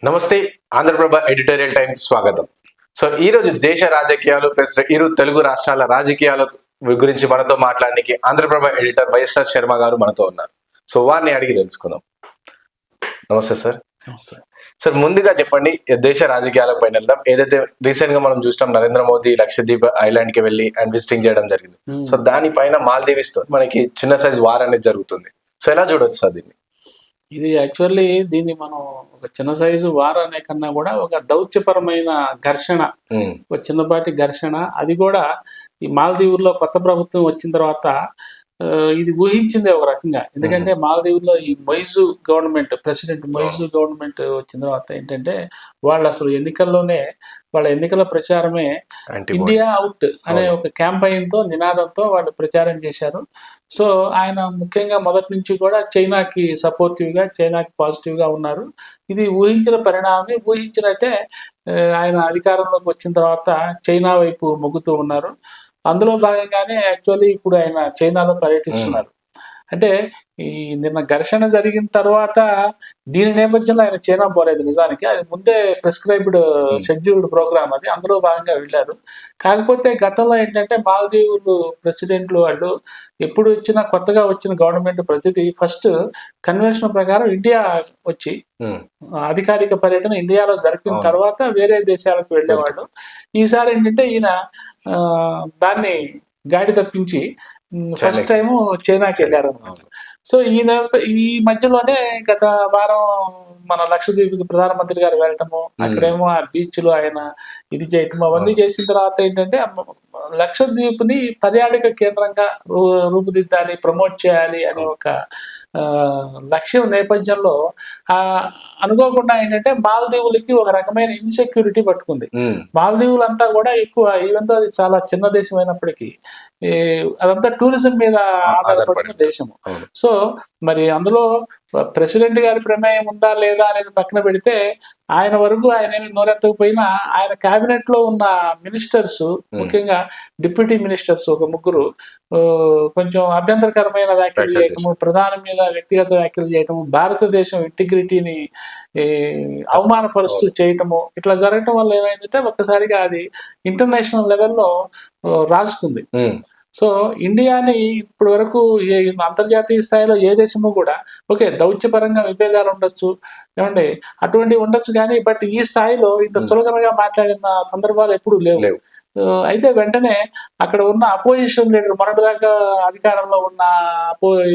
నమస్తే. Andhraprabha editorial time స్వాగతం. So ఈ రోజు దేశ రాజకీయాలు ప్లస్ ఇరు తెలుగు రాష్ట్రాల రాజకీయాల గురించి మనతో మాట్లాడడానికి ఆంధ్రప్రభ ఎడిటర్ వైఎస్ఆర్ శర్మ గారు మనతో ఉన్నారు. సో వారిని అడిగి తెలుసుకుందాం. నమస్తే సార్. సార్ ముందుగా చెప్పండి, దేశ రాజకీయాల పైన వెళ్దాం. ఏదైతే రీసెంట్ గా మనం చూసినాం, నరేంద్ర మోదీ లక్షద్వీప్ ఐలాండ్ కి వెళ్ళి అండ్ విజిటింగ్ చేయడం జరిగింది. సో దానిపైన మాల్దీవ్స్ తో మనకి చిన్న సైజ్ వార్ అనేది జరుగుతుంది. సో ఎలా చూడొచ్చు సార్ దీన్ని? ఇది యాక్చువల్లీ దీన్ని మనం ఒక చిన్న సైజు వార్ అనే కన్నా కూడా ఒక దౌత్యపరమైన ఘర్షణ, ఒక చిన్నపాటి ఘర్షణ. అది కూడా ఈ మాల్దీవుల్లో కొత్త ప్రభుత్వం వచ్చిన తర్వాత ఇది ఊహించింది ఒక రకంగా. ఎందుకంటే మాల్దీవుల్లో ఈ Muizzu government, president Muizzu government వచ్చిన తర్వాత ఏంటంటే వాళ్ళు అసలు ఎన్నికల్లోనే వాళ్ళ ఎన్నికల ప్రచారమే ఇండియా అవుట్ అనే ఒక క్యాంపెయిన్ తో, నినాదంతో వాళ్ళు ప్రచారం చేశారు. సో ఆయన ముఖ్యంగా మొదటి నుంచి కూడా చైనాకి సపోర్టివ్ గా, చైనాకి పాజిటివ్ గా ఉన్నారు. ఇది ఊహించిన పరిణామమే. ఊహించినట్టే ఆయన అధికారంలోకి వచ్చిన తర్వాత చైనా వైపు మొగ్గుతూ ఉన్నారు. అందులో భాగంగానే యాక్చువల్లీ ఇప్పుడు ఆయన చైనాలో పర్యటిస్తున్నారు. అంటే ఈ నిన్న ఘర్షణ జరిగిన తర్వాత దీని నేపథ్యంలో ఆయన చైనా పోలేదు. నిజానికి అది ముందే ప్రిస్క్రైబ్డ్ షెడ్యూల్డ్ ప్రోగ్రామ్, అది అందులో భాగంగా వెళ్ళారు. కాకపోతే గతంలో ఏంటంటే మాల్దీవులు ప్రెసిడెంట్లు వాళ్ళు ఎప్పుడు వచ్చినా, కొత్తగా వచ్చిన గవర్నమెంట్ ప్రతిదీ ఫస్ట్ కన్వెన్షన్ ప్రకారం ఇండియా వచ్చి అధికారిక పర్యటన ఇండియాలో జరిపిన తర్వాత వేరే దేశాలకు వెళ్ళేవాళ్ళు. ఈసారి ఏంటంటే ఈయన దాన్ని గాడి తప్పించి ఫస్ట్ టైము చైనాకి వెళ్ళారు అనమాట. సో ఈ మధ్యలోనే గత వారం మన లక్షద్వీప్కి ప్రధానమంత్రి గారు వెళ్ళటము, అక్కడేమో ఆ బీచ్లో ఆయన ఇది చేయటము, అవన్నీ చేసిన తర్వాత ఏంటంటే లక్షద్వీప్ ని పర్యాటక కేంద్రంగా రూపుదిద్దాలి, ప్రమోట్ చేయాలి అనే ఒక లక్ష్యం నేపథ్యంలో అనుకోకుండా ఏంటంటే మాల్దీవులకి ఒక రకమైన ఇన్సెక్యూరిటీ పట్టుకుంది. మాల్దీవులంతా కూడా ఎక్కువ, ఈవెంతో అది చాలా చిన్న దేశం అయినప్పటికీ అదంతా టూరిజం మీద ఆధారపడిన దేశము. సో మరి అందులో ప్రెసిడెంట్ గారి ప్రమేయం ఉందా లేదా అనేది పక్కన పెడితే, ఆయన వరకు ఆయన ఏమి నోరెత్తకపోయినా ఆయన క్యాబినెట్ లో ఉన్న మినిస్టర్స్, ముఖ్యంగా డిప్యూటీ మినిస్టర్స్ ఒక ముగ్గురు కొంచెం అభ్యంతరకరమైన వ్యాఖ్యలు చేయటము, ప్రధాని మీద వ్యక్తిగత వ్యాఖ్యలు చేయటము, భారతదేశం ఇంటిగ్రిటీని అవమానపరుస్తూ చేయటము, ఇట్లా జరగటం వల్ల ఏమైందంటే ఒక్కసారిగా అది ఇంటర్నేషనల్ లెవెల్లో రాసుకుంది. సో ఇండియాని ఇప్పటి వరకు అంతర్జాతీయ స్థాయిలో ఏ దేశము కూడా, ఓకే దౌత్యపరంగా విభేదాలు ఉండొచ్చు, ఏమండి అటువంటివి ఉండొచ్చు, కానీ బట్ ఈ స్థాయిలో ఇంత చులకనగా మాట్లాడిన సందర్భాలు ఎప్పుడు లేవు. అయితే వెంటనే అక్కడ ఉన్న అపోజిషన్ లీడర్, మొన్నటిదాకా అధికారంలో ఉన్న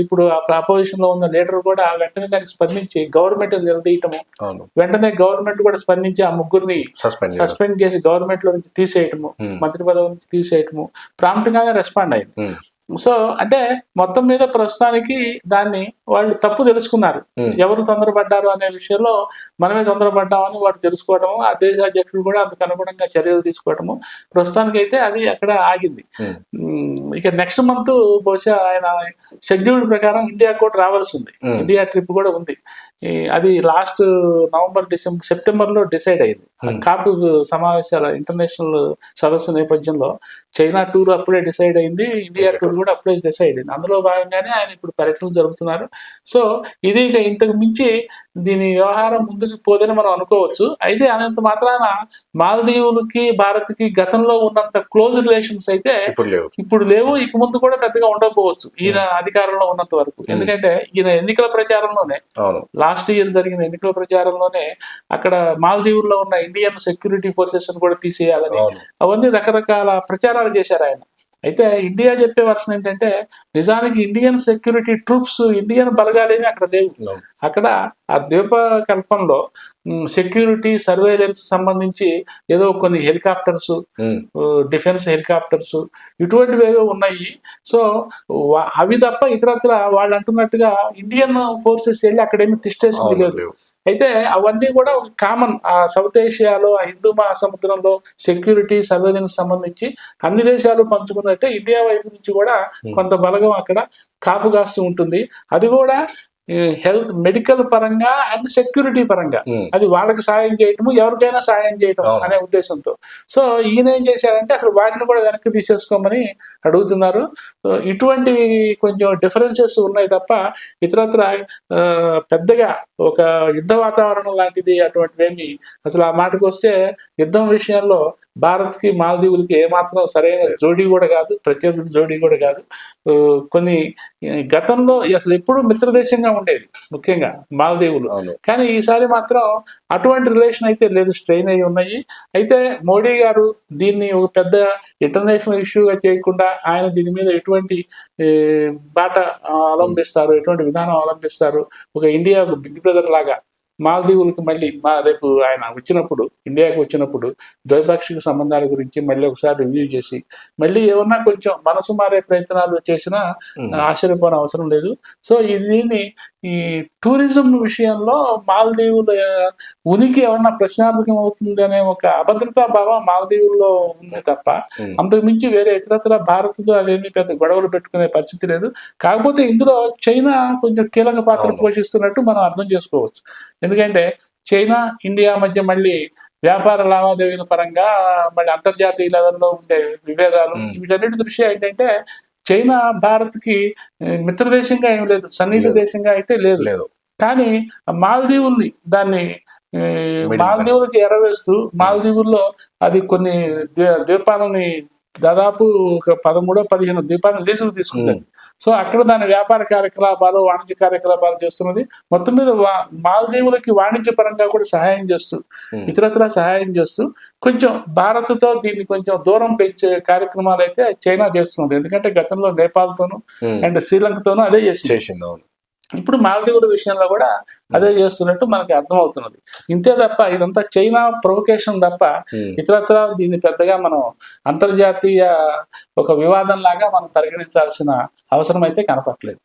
ఇప్పుడు అపోజిషన్ లో ఉన్న లీడర్ కూడా వెంటనే దానికి స్పందించి గవర్నమెంట్ నిలదీయటము, వెంటనే గవర్నమెంట్ కూడా స్పందించి ఆ ముగ్గురిని సస్పెండ్ చేసి గవర్నమెంట్ లో నుంచి తీసేయటము, మంత్రి పదవి నుంచి తీసేయటము, ప్రాంప్ట్ గానే రెస్పాండ్ అయింది. సో అంటే మొత్తం మీద ప్రస్తుతానికి దాన్ని వాళ్ళు తప్పు తెలుసుకున్నారు. ఎవరు తొందరపడ్డారు అనే విషయంలో మనమే తొందరపడ్డామని వాడు తెలుసుకోవటము, ఆ దేశ అధ్యక్షుడు కూడా అందుకు అనుగుణంగా చర్యలు తీసుకోవటము, ప్రస్తుతానికి అయితే అది అక్కడ ఆగింది. ఇక నెక్స్ట్ మంత్ బహుశా ఆయన షెడ్యూల్ ప్రకారం ఇండియా కూడా రావాల్సి ఉంది. ఇండియా ట్రిప్ కూడా ఉంది. అది లాస్ట్ నవంబర్, డిసెంబర్, సెప్టెంబర్ లో డిసైడ్ అయింది. కాపు సమావేశాల ఇంటర్నేషనల్ సదస్సు నేపథ్యంలో చైనా టూర్ అప్పుడే డిసైడ్ అయింది, ఇండియా టూర్ కూడా అప్పుడే డిసైడ్ అయింది. అందులో భాగంగానే ఆయన ఇప్పుడు పర్యటనలు జరుపుతున్నారు. సో ఇది ఇక ఇంతకు మించి దీని వ్యవహారం ముందుకు పోదని మనం అనుకోవచ్చు. అయితే అనంత మాత్రాన మాల్దీవులకి భారత్కి గతంలో ఉన్నంత క్లోజ్ రిలేషన్స్ అయితే ఇప్పుడు లేవు, ఇక ముందు కూడా పెద్దగా ఉండకపోవచ్చు ఈయన అధికారంలో ఉన్నంత వరకు. ఎందుకంటే ఈయన ఎన్నికల ప్రచారంలోనే, లాస్ట్ ఇయర్ జరిగిన ఎన్నికల ప్రచారంలోనే అక్కడ మాల్దీవుల్లో ఉన్న ఇండియన్ సెక్యూరిటీ ఫోర్సెస్ కూడా తీసేయాలని అవన్నీ రకరకాల ప్రచారాలు చేశారు ఆయన. అయితే ఇండియా చెప్పే వర్షన్ ఏంటంటే, నిజానికి ఇండియన్ సెక్యూరిటీ ట్రూప్స్, ఇండియన్ బలగాలేమి అక్కడ లేవు. అక్కడ ఆ ద్వీపకల్పంలో సెక్యూరిటీ సర్వేలెన్స్ సంబంధించి ఏదో కొన్ని హెలికాప్టర్స్, డిఫెన్స్ హెలికాప్టర్స్ ఇటువంటివి ఏవో ఉన్నాయి. సో అవి తప్ప ఇతరత్ర వాళ్ళు అంటున్నట్టుగా ఇండియన్ ఫోర్సెస్ వెళ్ళి అక్కడేమి తిష్టేసింది లేదు. అయితే అవన్నీ కూడా ఒక కామన్, ఆ సౌత్ ఏషియాలో, ఆ హిందూ మహాసముద్రంలో సెక్యూరిటీ సర్వేలెన్స్ సంబంధించి అన్ని దేశాలు పంచుకున్నట్టే ఇండియా వైపు నుంచి కూడా కొంత బలగం అక్కడ కాపుగాస్తూ ఉంటుంది. అది కూడా హెల్త్ మెడికల్ పరంగా అండ్ సెక్యూరిటీ పరంగా అది వాళ్ళకి సాయం చేయటము, ఎవరికైనా సాయం చేయటం అనే ఉద్దేశంతో. సో ఈయన ఏం చేశారంటే అసలు వాటిని కూడా వెనక్కి తీసేసుకోమని అడుగుతున్నారు. ఇటువంటివి కొంచెం డిఫరెన్సెస్ ఉన్నాయి తప్ప ఇతరత్ర పెద్దగా ఒక యుద్ధ వాతావరణం లాంటిది అటువంటివేమి అసలు ఆ మాటకు వస్తే యుద్ధం విషయంలో భారత్కి మాల్దీవులకి ఏమాత్రం సరైన జోడీ కూడా కాదు, ప్రత్యర్థుల జోడీ కూడా కాదు. కొన్ని గతంలో అసలు ఎప్పుడు మిత్రదేశంగా ఉండేది ముఖ్యంగా మాల్దీవులు, కానీ ఈసారి మాత్రం అటువంటి రిలేషన్ అయితే లేదు, స్ట్రెయిన్ అయి ఉన్నాయి. అయితే మోడీ గారు దీన్ని ఒక పెద్ద ఇంటర్నేషనల్ ఇష్యూగా చేయకుండా ఆయన దీని మీద ఎటువంటి బాట అవలంబిస్తారు, ఎటువంటి విధానం అవలంబిస్తారు, ఒక ఇండియా బిగ్ బ్రదర్ లాగా మాల్దీవులకి మళ్ళీ రేపు ఆయన వచ్చినప్పుడు, ఇండియాకి వచ్చినప్పుడు ద్వైపాక్షిక సంబంధాల గురించి మళ్ళీ ఒకసారి రివ్యూ చేసి మళ్ళీ ఏమన్నా కొంచెం మనసు మారే ప్రయత్నాలు చేసినా ఆశ్చర్యపోని అవసరం లేదు. సో దీన్ని ఈ టూరిజం విషయంలో మాల్దీవుల ఉనికి ఏమన్నా ప్రశ్నార్థకం అవుతుంది అనే ఒక అభద్రతా భావం మాల్దీవుల్లో ఉంది తప్ప అంతకు మించి వేరే ఇతరత్ర భారత్తో అదేమి పెద్ద గొడవలు పెట్టుకునే పరిస్థితి లేదు. కాకపోతే ఇందులో చైనా కొంచెం కీలక పాత్ర పోషిస్తున్నట్టు మనం అర్థం చేసుకోవచ్చు. ఎందుకంటే చైనా ఇండియా మధ్య మళ్ళీ వ్యాపార లావాదేవీల పరంగా మళ్ళీ అంతర్జాతీయ లెవెల్లో ఉండే విభేదాలు వీటన్నిటి దృష్ట్యా ఏంటంటే చైనా భారత్కి మిత్రదేశంగా ఏం లేదు, సన్నిహిత దేశంగా అయితే లేదు. కానీ మాల్దీవుల్ని దాన్ని మాల్దీవులకి ఎరవేస్తూ మాల్దీవుల్లో అది కొన్ని ద్వీపాలని దాదాపు ఒక 13-15 ద్వీపాలను లీజుకు తీసుకుంది. సో అక్కడ దాని వ్యాపార కార్యకలాపాలు, వాణిజ్య కార్యకలాపాలు చేస్తున్నది. మొత్తం మీద మాల్దీవులకి వాణిజ్య పరంగా కూడా సహాయం చేస్తూ, ఇతరత్ర సహాయం చేస్తూ కొంచెం భారత్తో దీన్ని కొంచెం దూరం పెంచే కార్యక్రమాలు అయితే చైనా చేస్తున్నది. ఎందుకంటే గతంలో నేపాల్తోనూ అండ్ శ్రీలంకతోనూ అదే చేసింది. ఇప్పుడు మాల్దీవుల విషయంలో కూడా అదే చేస్తున్నట్టు మనకి అర్థమవుతున్నది. ఇంతే తప్ప ఇదంతా చైనా ప్రొవకేషన్ తప్ప ఇతరత్ర దీన్ని పెద్దగా మనం అంతర్జాతీయ ఒక వివాదం లాగా మనం పరిగణించాల్సిన అవసరం అయితే కనపట్లేదు.